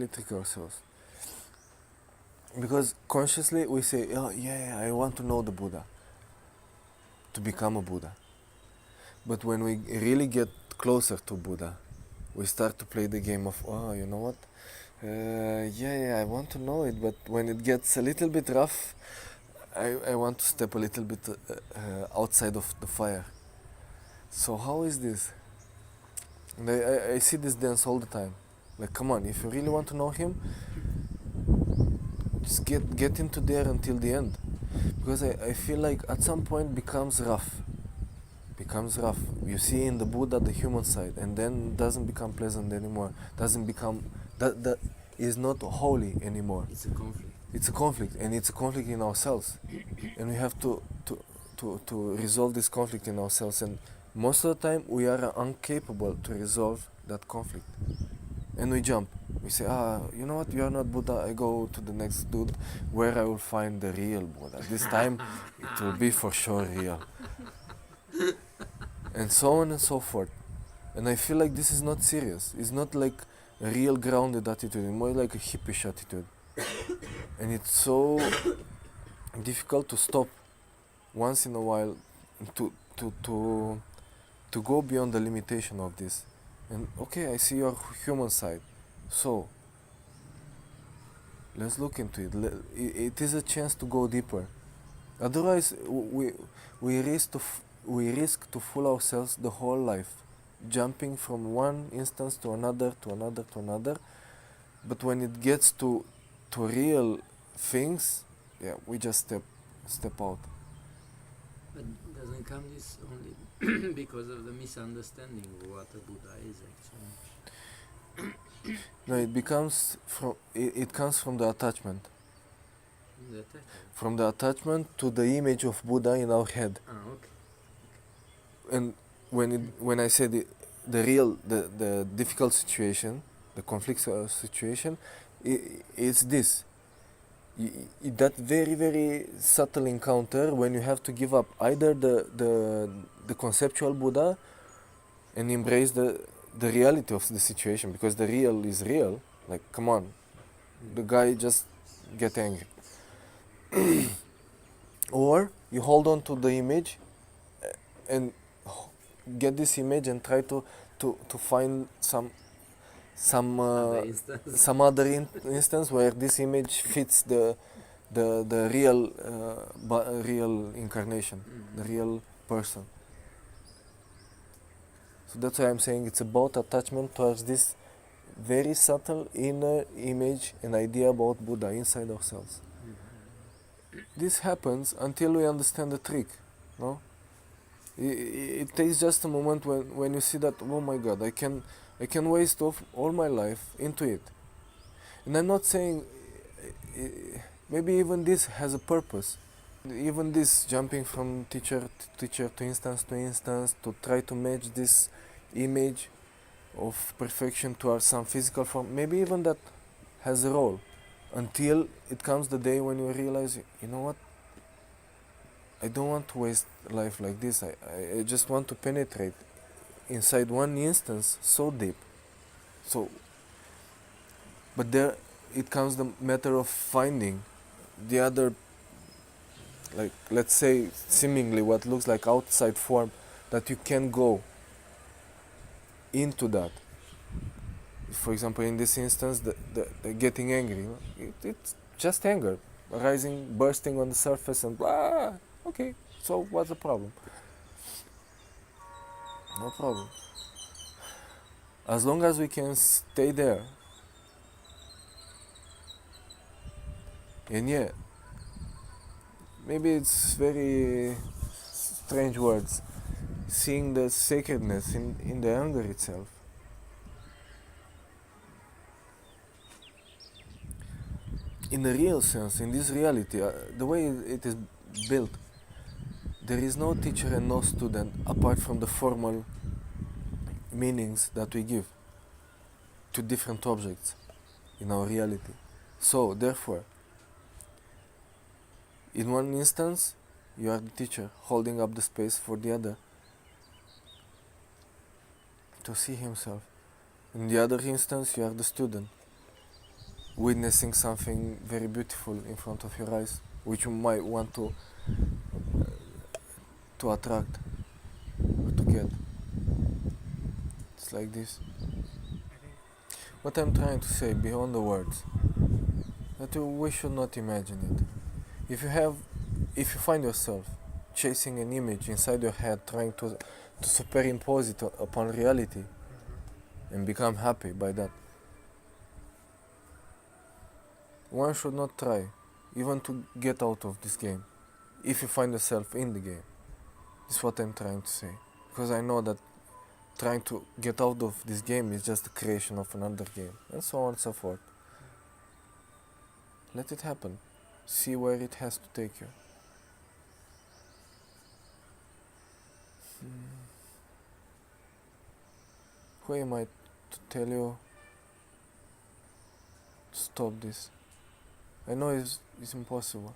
trick ourselves. Because consciously we say, oh yeah, I want to know the Buddha, to become a Buddha. But when we really get closer to Buddha, we start to play the game of, oh, you know what? I want to know it, but when it gets a little bit rough, I want to step a little bit outside of the fire. So how is this? And I see this dance all the time. Like, come on, if you really want to know him, just get into there until the end. Because I feel like at some point becomes rough. You see in the Buddha the human side, and then doesn't become pleasant anymore. Doesn't become that is not holy anymore. It's a conflict. It's a conflict, and it's a conflict in ourselves, and we have to resolve this conflict in ourselves. And most of the time, we are incapable to resolve that conflict, and we jump. We say, you know what? You are not Buddha. I go to the next dude, where I will find the real Buddha. This time, it will be for sure real. And so on and so forth. And I feel like this is not serious. It's not like a real grounded attitude. It's more like a hippish attitude. And it's so difficult to stop once in a while to go beyond the limitation of this. And okay, I see your human side. So let's look into it. It is a chance to go deeper. Otherwise, we risk to fool ourselves the whole life, jumping from one instance to another, to another, to another. But when it gets to real things, we just step out. But doesn't come this only because of the misunderstanding of what a Buddha is actually? No, it comes from the attachment. From the attachment to the image of Buddha in our head. Okay. And when I say the difficult situation, the conflict situation, it's this. That very, very subtle encounter when you have to give up either the conceptual Buddha and embrace the reality of the situation, because the real is real. Like, come on, the guy just get angry. Or you hold on to the image and get this image and try to find some other instance where this image fits the real incarnation, the real person. So that's why I'm saying it's about attachment towards this very subtle inner image and idea about Buddha inside ourselves. This happens until we understand the trick, no? It takes just a moment when you see that, oh my God, I can waste off all my life into it. And I'm not saying, maybe even this has a purpose. Even this jumping from teacher to teacher to instance to try to match this image of perfection towards some physical form, maybe even that has a role, until it comes the day when you realize, you know what, I don't want to waste life like this. I just want to penetrate inside one instance so deep. So, but there it comes the matter of finding the other, like, let's say, seemingly what looks like outside form, that you can go into that. For example, in this instance, the getting angry, it's just anger, rising, bursting on the surface, and blah. Okay, so what's the problem? No problem. As long as we can stay there. And maybe it's very strange words, seeing the sacredness in the anger itself. In the real sense, in this reality, the way it is built, there is no teacher and no student apart from the formal meanings that we give to different objects in our reality. So, therefore, in one instance, you are the teacher holding up the space for the other to see himself. In the other instance, you are the student witnessing something very beautiful in front of your eyes, which you might want to attract or to get. It's like this. What I'm trying to say beyond the words, that we should not imagine it. If you find yourself chasing an image inside your head, trying to superimpose it upon reality, and become happy by that, one should not try even to get out of this game if you find yourself in the game. This is what I'm trying to say, because I know that trying to get out of this game is just the creation of another game, and so on and so forth. Let it happen. See where it has to take you. Who am I to tell you to stop this? I know it's impossible.